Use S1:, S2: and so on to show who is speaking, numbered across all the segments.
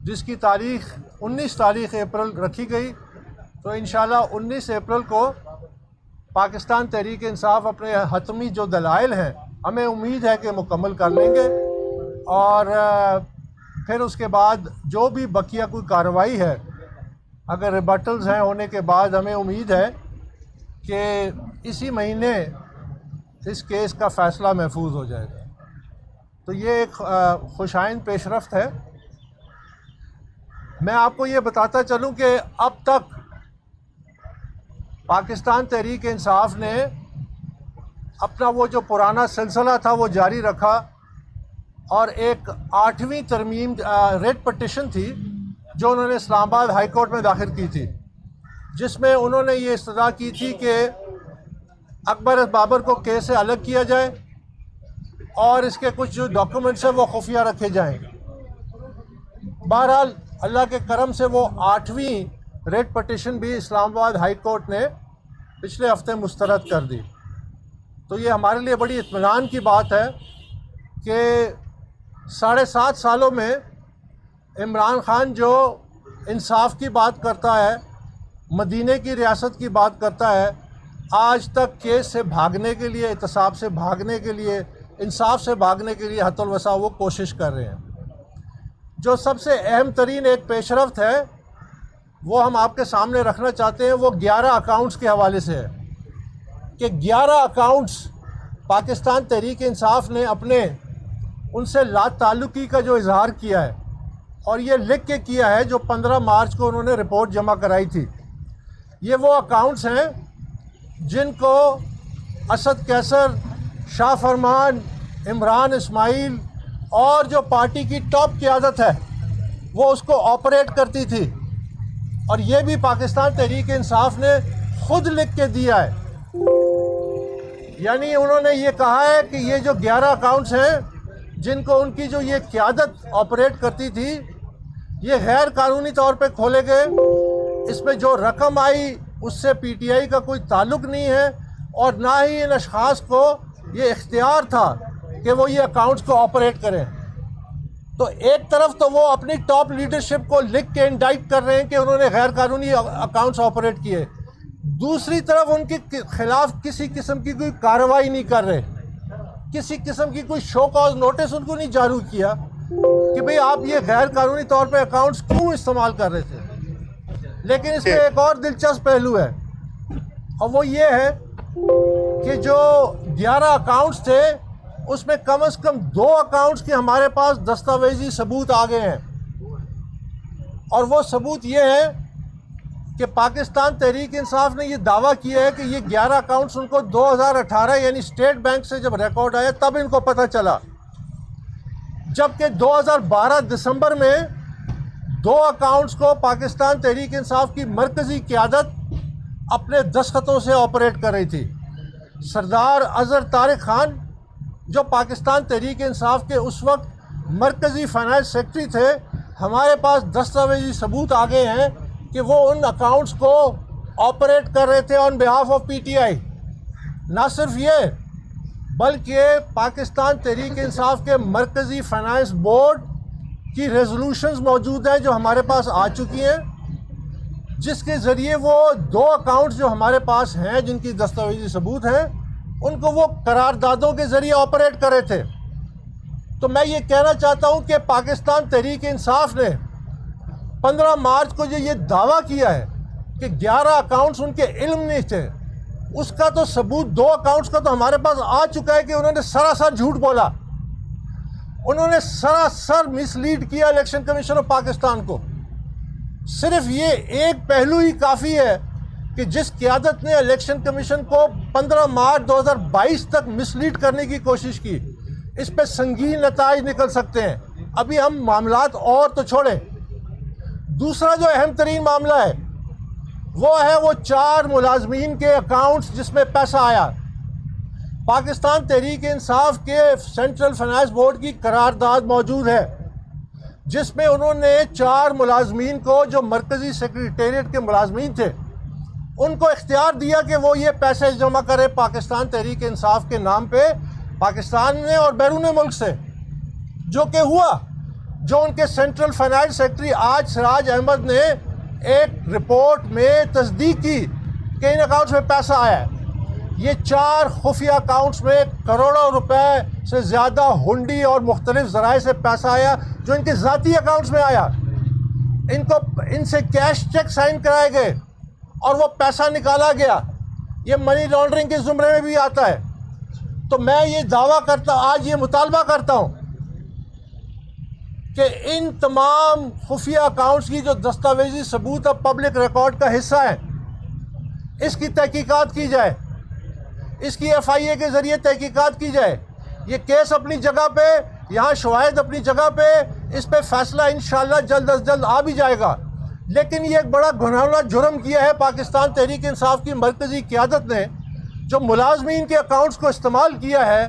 S1: جس کی تاریخ 19 اپریل رکھی گئی، تو انشاءاللہ 19 اپریل کو پاکستان تحریک انصاف اپنے حتمی جو دلائل ہیں ہمیں امید ہے کہ مکمل کر لیں گے، اور پھر اس کے بعد جو بھی بقیہ کوئی کارروائی ہے، اگر ریبٹلز ہیں ہونے کے بعد، ہمیں امید ہے کہ اسی مہینے اس کیس کا فیصلہ محفوظ ہو جائے گا۔ تو یہ ایک خوش آئند پیش رفت ہے۔ میں آپ کو یہ بتاتا چلوں کہ اب تک پاکستان تحریک انصاف نے اپنا وہ جو پرانا سلسلہ تھا وہ جاری رکھا، اور ایک 8ویں ترمیم ریٹ پٹیشن تھی جو انہوں نے اسلام آباد ہائی کورٹ میں داخل کی تھی، جس میں انہوں نے یہ استدعا کی تھی کہ اکبر بابر کو کیس سے الگ کیا جائے اور اس کے کچھ جو ڈاکومنٹس ہیں وہ خفیہ رکھے جائیں۔ بہرحال اللہ کے کرم سے وہ 8ویں ریٹ پٹیشن بھی اسلام آباد ہائی کورٹ نے پچھلے ہفتے مسترد کر دی۔ تو یہ ہمارے لیے بڑی اطمینان کی بات ہے کہ 7.5 سالوں میں عمران خان جو انصاف کی بات کرتا ہے، مدینے کی ریاست کی بات کرتا ہے، آج تک کیس سے بھاگنے کے لیے، احتساب سے بھاگنے کے لیے، انصاف سے بھاگنے کے لیے حتی الوسع وہ کوشش کر رہے ہیں۔ جو سب سے اہم ترین ایک پیش رفت ہے وہ ہم آپ کے سامنے رکھنا چاہتے ہیں، وہ 11 اکاؤنٹس کے حوالے سے ہے کہ 11 اکاؤنٹس پاکستان تحریک انصاف نے اپنے ان سے لا تعلقی کا جو اظہار کیا ہے، اور یہ لکھ کے کیا ہے، جو 15 مارچ کو انہوں نے رپورٹ جمع کرائی تھی۔ یہ وہ اکاؤنٹس ہیں جن کو اسد کیسر، شاہ فرمان، عمران اسماعیل اور جو پارٹی کی ٹاپ قیادت ہے وہ اس کو آپریٹ کرتی تھی، اور یہ بھی پاکستان تحریک انصاف نے خود لکھ کے دیا ہے۔ یعنی انہوں نے یہ کہا ہے کہ یہ جو 11 اکاؤنٹس ہیں جن کو ان کی جو یہ قیادت آپریٹ کرتی تھی، یہ غیر قانونی طور پہ کھولے گئے۔ اس میں جو رقم آئی اس سے پی ٹی آئی کا کوئی تعلق نہیں ہے، اور نہ ہی ان اشخاص کو یہ اختیار تھا کہ وہ یہ اکاؤنٹس کو آپریٹ کریں۔ تو ایک طرف تو وہ اپنی ٹاپ لیڈرشپ کو لکھ کے انڈائٹ کر رہے ہیں کہ انہوں نے غیر قانونی اکاؤنٹس آپریٹ کیے، دوسری طرف ان کے خلاف کسی قسم کی کوئی کارروائی نہیں کر رہے، کسی قسم کی کوئی شو کاز نوٹس ان کو نہیں جاری کیا کہ بھئی آپ یہ غیر قانونی طور پہ اکاؤنٹس کیوں استعمال کر رہے تھے۔ لیکن اس میں ایک اور دلچسپ پہلو ہے، اور وہ یہ ہے کہ جو 11 اکاؤنٹس تھے اس میں کم از کم 2 اکاؤنٹس کے ہمارے پاس دستاویزی ثبوت آ گئے ہیں، اور وہ ثبوت یہ ہے کہ پاکستان تحریک انصاف نے یہ دعویٰ کیا ہے کہ یہ 11 اکاؤنٹس ان کو 2018 یعنی اسٹیٹ بینک سے جب ریکارڈ آیا تب ان کو پتہ چلا، جبکہ 2012 دسمبر میں 2 اکاؤنٹس کو پاکستان تحریک انصاف کی مرکزی قیادت اپنے دستخطوں سے آپریٹ کر رہی تھی۔ سردار اظہر طارق خان جو پاکستان تحریک انصاف کے اس وقت مرکزی فائنانس سیکرٹری تھے، ہمارے پاس دستاویزی ثبوت آ گئے ہیں کہ وہ ان اکاؤنٹس کو آپریٹ کر رہے تھے آن behalf of P T I. نہ صرف یہ بلکہ پاکستان تحریک انصاف کے مرکزی فائنانس بورڈ کی ریزولوشنز موجود ہیں جو ہمارے پاس آ چکی ہیں، جس کے ذریعے وہ 2 اکاؤنٹس جو ہمارے پاس ہیں جن کی دستاویزی ثبوت ہیں ان کو وہ قراردادوں کے ذریعے آپریٹ کر رہے تھے۔ تو میں یہ کہنا چاہتا ہوں کہ پاکستان تحریک انصاف نے 15 مارچ کو جو یہ دعویٰ کیا ہے کہ 11 اکاؤنٹس ان کے علم نہیں تھے، اس کا تو ثبوت 2 اکاؤنٹس کا تو ہمارے پاس آ چکا ہے کہ انہوں نے سراسر جھوٹ بولا، انہوں نے سراسر مس لیڈ کیا الیکشن کمیشن آف پاکستان کو۔ صرف یہ ایک پہلو ہی کافی ہے کہ جس قیادت نے الیکشن کمیشن کو 15 مارچ 2022 تک مس لیڈ کرنے کی کوشش کی، اس پہ سنگین نتائج نکل سکتے ہیں۔ ابھی ہم معاملات اور تو چھوڑیں، دوسرا جو اہم ترین معاملہ ہے وہ ہے وہ 4 ملازمین کے اکاؤنٹس جس میں پیسہ آیا۔ پاکستان تحریک انصاف کے سینٹرل فائنانس بورڈ کی قرارداد موجود ہے جس میں انہوں نے 4 ملازمین کو جو مرکزی سیکریٹریٹ کے ملازمین تھے ان کو اختیار دیا کہ وہ یہ پیسے جمع کرے پاکستان تحریک انصاف کے نام پہ پاکستان میں اور بیرون ملک سے، جو کہ ہوا۔ جو ان کے سینٹرل فائنانس سیکرٹری آج سراج احمد نے ایک رپورٹ میں تصدیق کی کہ ان اکاؤنٹس میں پیسہ آیا ہے. یہ 4 خفیہ اکاؤنٹس میں کروڑوں روپے سے زیادہ ہنڈی اور مختلف ذرائع سے پیسہ آیا جو ان کے ذاتی اکاؤنٹس میں آیا. ان سے کیش چیک سائن کرائے گئے اور وہ پیسہ نکالا گیا. یہ منی لانڈرنگ کے زمرے میں بھی آتا ہے. تو میں یہ دعویٰ کرتا ہوں، آج یہ مطالبہ کرتا ہوں کہ ان تمام خفیہ اکاؤنٹس کی جو دستاویزی ثبوت اب پبلک ریکارڈ کا حصہ ہیں، اس کی تحقیقات کی جائے، اس کی FIA کے ذریعے تحقیقات کی جائے. یہ کیس اپنی جگہ پہ، یہاں شواہد اپنی جگہ پہ، اس پہ فیصلہ انشاءاللہ جلد از جلد آ بھی جائے گا. لیکن یہ ایک بڑا گھناؤنا جرم کیا ہے پاکستان تحریک انصاف کی مرکزی قیادت نے، جو ملازمین کے اکاؤنٹس کو استعمال کیا ہے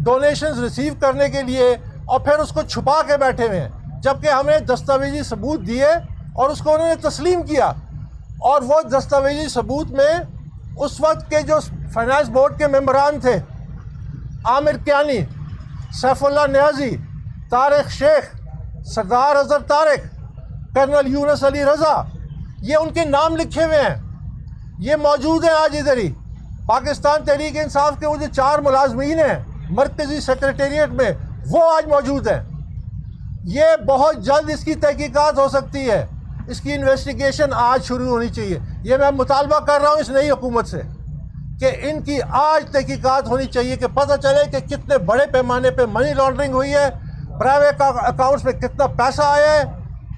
S1: ڈونیشنز ریسیو کرنے کے لیے، اور پھر اس کو چھپا کے بیٹھے ہوئے ہیں، جبکہ ہم نے دستاویزی ثبوت دیے اور اس کو انہوں نے تسلیم کیا. اور وہ دستاویزی ثبوت میں اس وقت کے جو فائنانس بورڈ کے ممبران تھے، عامر کیانی، سیف اللہ نیازی، طارق شیخ، سردار اظہر طارق، کرنل یونس علی رضا، یہ ان کے نام لکھے ہوئے ہیں. یہ موجود ہیں آج ادھر ہی. پاکستان تحریک انصاف کے وہ جو 4 ملازمین ہیں مرکزی سیکریٹریٹ میں، وہ آج موجود ہیں. یہ بہت جلد اس کی تحقیقات ہو سکتی ہے. اس کی انویسٹیگیشن آج شروع ہونی چاہیے. یہ میں مطالبہ کر رہا ہوں اس نئی حکومت سے کہ ان کی آج تحقیقات ہونی چاہیے کہ پتہ چلے کہ کتنے بڑے پیمانے پہ منی لانڈرنگ ہوئی ہے، پرائیویٹ اکاؤنٹس میں کتنا پیسہ آیا ہے،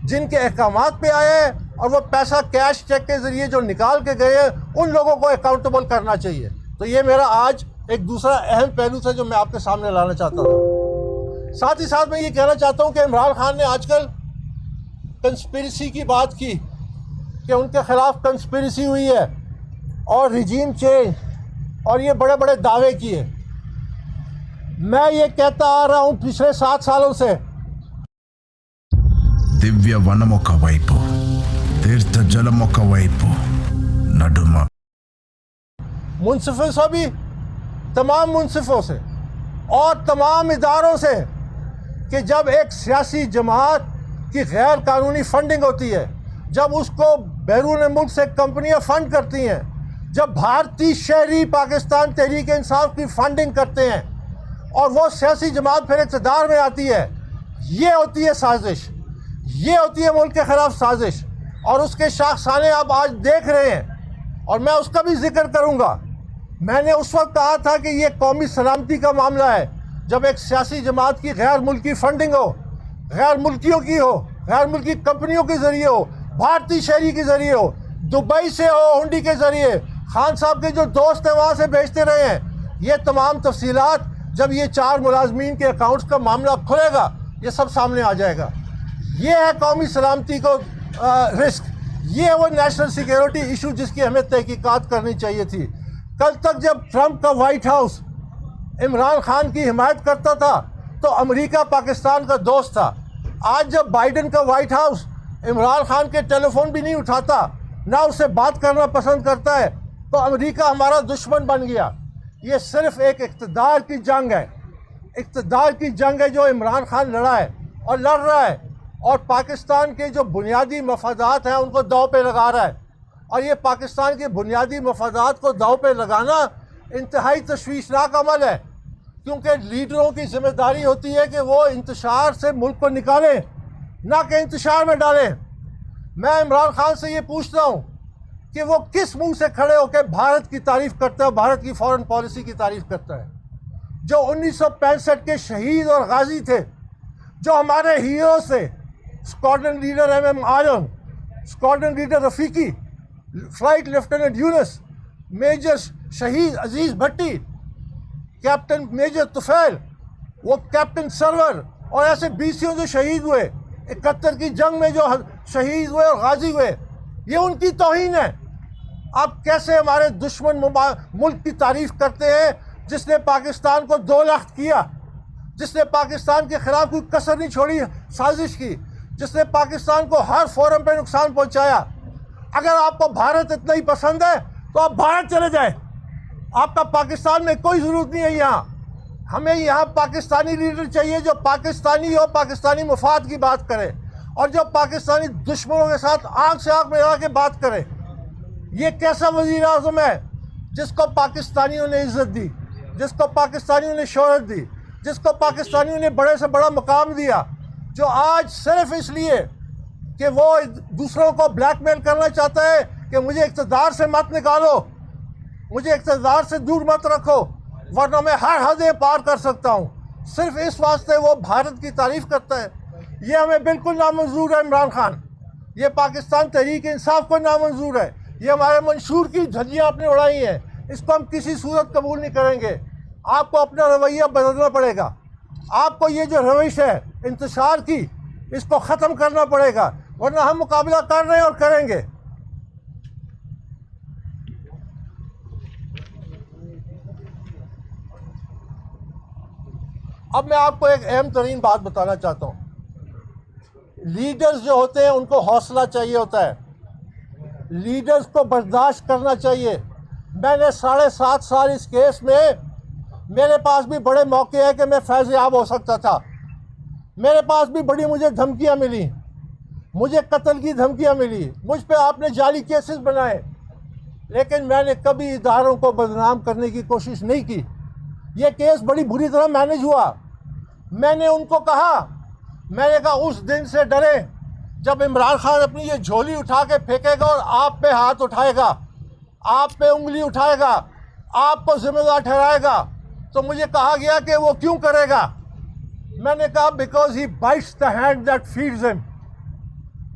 S1: جن کے احکامات پہ آیا ہے، اور وہ پیسہ کیش چیک کے ذریعے جو نکال کے گئے ہیں ان لوگوں کو اکاؤنٹیبل کرنا چاہیے. تو یہ میرا آج ایک دوسرا اہم پہلو تھا جو میں آپ کے سامنے لانا چاہتا تھا. ساتھ ہی ساتھ میں یہ کہنا چاہتا ہوں کہ عمران خان نے آج کل کنسپیریسی کی بات کی کہ ان کے خلاف کنسپیریسی ہوئی ہے اور ریجیم چینج اور یہ بڑے بڑے دعوے کیے. میں یہ کہتا آ رہا ہوں پچھلے 7 سالوں سے،
S2: దివ్య వనమొక వైపు తీర్థ జలమొక వైపు నడుమ
S1: منصفوں سے بھی، تمام منصفوں سے اور تمام اداروں سے، کہ جب ایک سیاسی جماعت کی غیر قانونی فنڈنگ ہوتی ہے، جب اس کو بیرون ملک سے کمپنیاں فنڈ کرتی ہیں، جب بھارتی شہری پاکستان تحریک انصاف کی فنڈنگ کرتے ہیں اور وہ سیاسی جماعت پھر اقتدار میں آتی ہے، یہ ہوتی ہے سازش، یہ ہوتی ہے ملک کے خلاف سازش. اور اس کے شاخسانے آپ آج دیکھ رہے ہیں، اور میں اس کا بھی ذکر کروں گا. میں نے اس وقت کہا تھا کہ یہ قومی سلامتی کا معاملہ ہے جب ایک سیاسی جماعت کی غیر ملکی فنڈنگ ہو، غیر ملکیوں کی ہو، غیر ملکی کمپنیوں کے ذریعے ہو، بھارتی شہری کے ذریعے ہو، دبئی سے ہو ہنڈی کے ذریعے، خان صاحب کے جو دوست ہیں وہاں سے بھیجتے رہے ہیں. یہ تمام تفصیلات جب یہ 4 ملازمین کے اکاؤنٹس کا معاملہ کھلے گا یہ سب سامنے آ جائے گا. یہ ہے قومی سلامتی کو رسک، یہ ہے وہ نیشنل سیکیورٹی ایشو جس کی ہمیں تحقیقات کرنی چاہیے تھی. کل تک جب ٹرمپ کا وائٹ ہاؤس عمران خان کی حمایت کرتا تھا تو امریکہ پاکستان کا دوست تھا. آج جب بائیڈن کا وائٹ ہاؤس عمران خان کے ٹیلی فون بھی نہیں اٹھاتا، نہ اس سے بات کرنا پسند کرتا ہے، تو امریکہ ہمارا دشمن بن گیا. یہ صرف ایک اقتدار کی جنگ ہے، اقتدار کی جنگ ہے جو عمران خان لڑا ہے اور لڑ رہا ہے، اور پاکستان کے جو بنیادی مفادات ہیں ان کو داؤ پہ لگا رہا ہے. اور یہ پاکستان کے بنیادی مفادات کو داؤ پہ لگانا انتہائی تشویشناک عمل ہے، کیونکہ لیڈروں کی ذمہ داری ہوتی ہے کہ وہ انتشار سے ملک کو نکالیں، نہ کہ انتشار میں ڈالیں. میں عمران خان سے یہ پوچھتا ہوں کہ وہ کس منہ سے کھڑے ہو کے بھارت کی تعریف کرتا ہے، بھارت کی فورن پالیسی کی تعریف کرتا ہے، جو 1965 کے شہید اور غازی تھے، جو ہمارے ہیرو سے، squadron leader MM Alam, squadron leader Rafiqui, flight lieutenant Younis, major شہید عزیز بھٹی، کیپٹن میجر طفیل، وہ کیپٹن سرور، اور ایسے 20 جو شہید ہوئے 71 کی جنگ میں، جو شہید ہوئے اور غازی ہوئے. یہ ان کی توہین ہے. آپ کیسے ہمارے دشمن ملک کی تعریف کرتے ہیں جس نے پاکستان کو 2 لاکھ کیا، جس نے پاکستان کے خلاف کوئی کسر نہیں چھوڑی سازش کی، جس نے پاکستان کو ہر فورم پہ نقصان پہنچایا. اگر آپ کو بھارت اتنا ہی پسند ہے تو آپ بھارت چلے جائیں، آپ کا پاکستان میں کوئی ضرورت نہیں ہے. یہاں ہمیں یہاں پاکستانی لیڈر چاہیے جو پاکستانی ہو، پاکستانی مفاد کی بات کرے، اور جو پاکستانی دشمنوں کے ساتھ آنکھ سے آنکھ ملا کے بات کرے۔ یہ کیسا وزیر اعظم ہے جس کو پاکستانیوں نے عزت دی، جس کو پاکستانیوں نے شہرت دی، جس کو پاکستانیوں نے بڑے سے بڑا مقام دیا، جو آج صرف اس لیے کہ وہ دوسروں کو بلیک میل کرنا چاہتا ہے کہ مجھے اقتدار سے مت نکالو، مجھے اقتدار سے دور مت رکھو، ورنہ میں ہر حدیں پار کر سکتا ہوں، صرف اس واسطے وہ بھارت کی تعریف کرتا ہے۔ یہ ہمیں بالکل نامنظور ہے عمران خان، یہ پاکستان تحریک انصاف کو نامنظور ہے، یہ ہمارے منشور کی دھجیاں آپ نے اڑائی ہیں، اس کو ہم کسی صورت قبول نہیں کریں گے۔ آپ کو اپنا رویہ بدلنا پڑے گا، آپ کو یہ جو روش ہے انتشار کی، اس کو ختم کرنا پڑے گا، ورنہ ہم مقابلہ کر رہے ہیں اور کریں گے۔ اب میں آپ کو ایک اہم ترین بات بتانا چاہتا ہوں۔ لیڈرز جو ہوتے ہیں ان کو حوصلہ چاہیے ہوتا ہے، لیڈرز کو برداشت کرنا چاہیے۔ میں نے 7.5 سال اس کیس میں، میرے پاس بھی بڑے موقع ہیں کہ میں فیض یاب ہو سکتا تھا، میرے پاس بھی بڑی مجھے دھمکیاں ملی، مجھے قتل کی دھمکیاں ملی، مجھ پہ آپ نے جعلی کیسز بنائے، لیکن میں نے کبھی اداروں کو بدنام کرنے کی کوشش نہیں کی۔ یہ کیس بڑی بری طرح مینج ہوا۔ میں نے ان کو کہا، میں نے کہا اس دن سے ڈریں جب عمران خان اپنی یہ جھولی اٹھا کے پھینکے گا اور آپ پہ ہاتھ اٹھائے گا، آپ پہ انگلی اٹھائے گا، آپ کو ذمہ دار ٹھہرائے گا، تو مجھے کہا گیا کہ وہ کیوں کرے گا؟ میں نے کہا because he bites the hand that feeds ہم،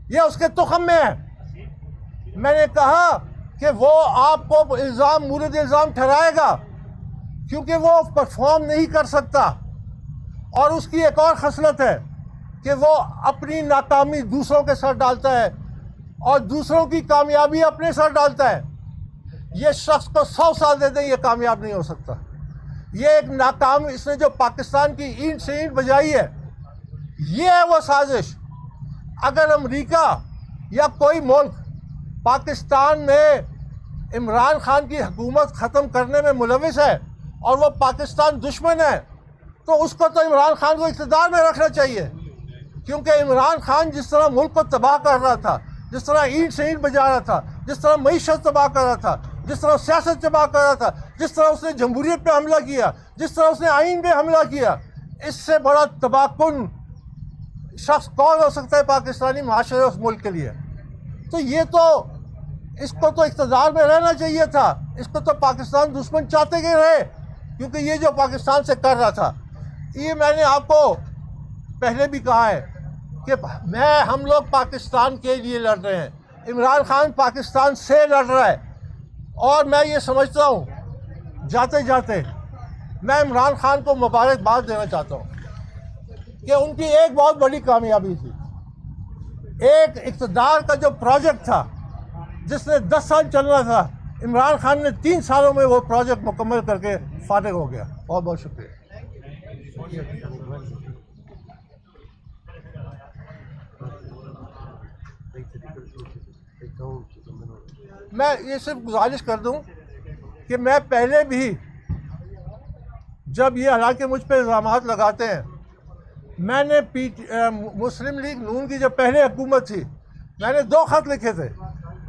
S1: یہ اس کے تخم میں ہے۔ میں نے کہا کہ وہ آپ کو الزام مورد الزام ٹھہرائے گا کیونکہ وہ پرفارم نہیں کر سکتا، اور اس کی ایک اور خصلت ہے کہ وہ اپنی ناکامی دوسروں کے سر ڈالتا ہے اور دوسروں کی کامیابی اپنے سر ڈالتا ہے۔ یہ شخص کو 100 سال دے دیں یہ کامیاب نہیں ہو سکتا۔ یہ ایک ناکام، اس نے جو پاکستان کی اینٹ سے اینٹ بجائی ہے، یہ ہے وہ سازش۔ اگر امریکہ یا کوئی ملک پاکستان میں عمران خان کی حکومت ختم کرنے میں ملوث ہے اور وہ پاکستان دشمن ہے، تو اس کو تو عمران خان کو اقتدار میں رکھنا چاہیے، کیونکہ عمران خان جس طرح ملک کو تباہ کر رہا تھا، جس طرح اینٹ سے اینٹ بجا رہا تھا، جس طرح معیشت تباہ کر رہا تھا، جس طرح سیاست تباہ کر رہا تھا، جس طرح اس نے جمہوریت پہ حملہ کیا، جس طرح اس نے آئین پہ حملہ کیا، اس سے بڑا تباہ کن شخص کون ہو سکتا ہے پاکستانی معاشرے اس ملک کے لیے؟ تو یہ تو اس کو تو اقتدار میں رہنا چاہیے تھا، اس کو تو پاکستان دشمن چاہتے کہ رہے، کیونکہ یہ جو پاکستان سے کر رہا تھا۔ یہ میں نے آپ کو پہلے بھی کہا ہے کہ ہم لوگ پاکستان کے لیے لڑ رہے ہیں، عمران خان پاکستان سے لڑ رہا ہے، اور میں یہ سمجھتا ہوں جاتے جاتے میں عمران خان کو مبارکباد دینا چاہتا ہوں کہ ان کی ایک بہت بڑی کامیابی تھی، ایک اقتدار کا جو پروجیکٹ تھا جس نے 10 سال چلنا تھا، عمران خان نے 3 سالوں میں وہ پروجیکٹ مکمل کر کے فارغ ہو گیا۔ بہت بہت شکریہ۔ میں یہ صرف گزارش کر دوں کہ میں پہلے بھی جب یہ حالانکہ مجھ پہ الزامات لگاتے ہیں، میں نے مسلم لیگ نون کی جو پہلے حکومت تھی، میں نے 2 خط لکھے تھے۔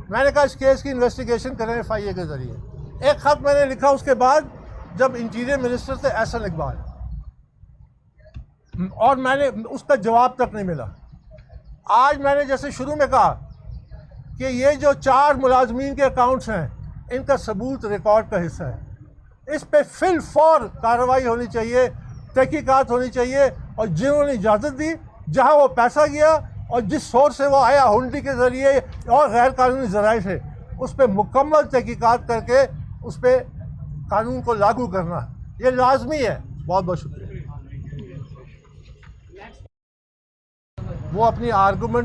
S1: میں نے کہا اس کیس کی انویسٹیگیشن کریں FIA کے ذریعے۔ ایک خط میں نے لکھا اس کے بعد جب انٹیریئر منسٹر تھے احسن اقبال، اور میں نے اس کا جواب تک نہیں ملا۔ آج میں نے جیسے شروع میں کہا کہ یہ جو 4 ملازمین کے اکاؤنٹس ہیں، ان کا ثبوت ریکارڈ کا حصہ ہے، اس پہ فی الفور کارروائی ہونی چاہیے، تحقیقات ہونی چاہیے، اور جنہوں نے اجازت دی، جہاں وہ پیسہ گیا اور جس سورس سے وہ آیا، ہنڈی کے ذریعے اور غیر قانونی ذرائع سے، اس پہ مکمل تحقیقات کر کے اس پہ قانون کو لاگو کرنا یہ لازمی ہے۔ بہت بہت شکریہ۔ وہ اپنی آرگومنٹ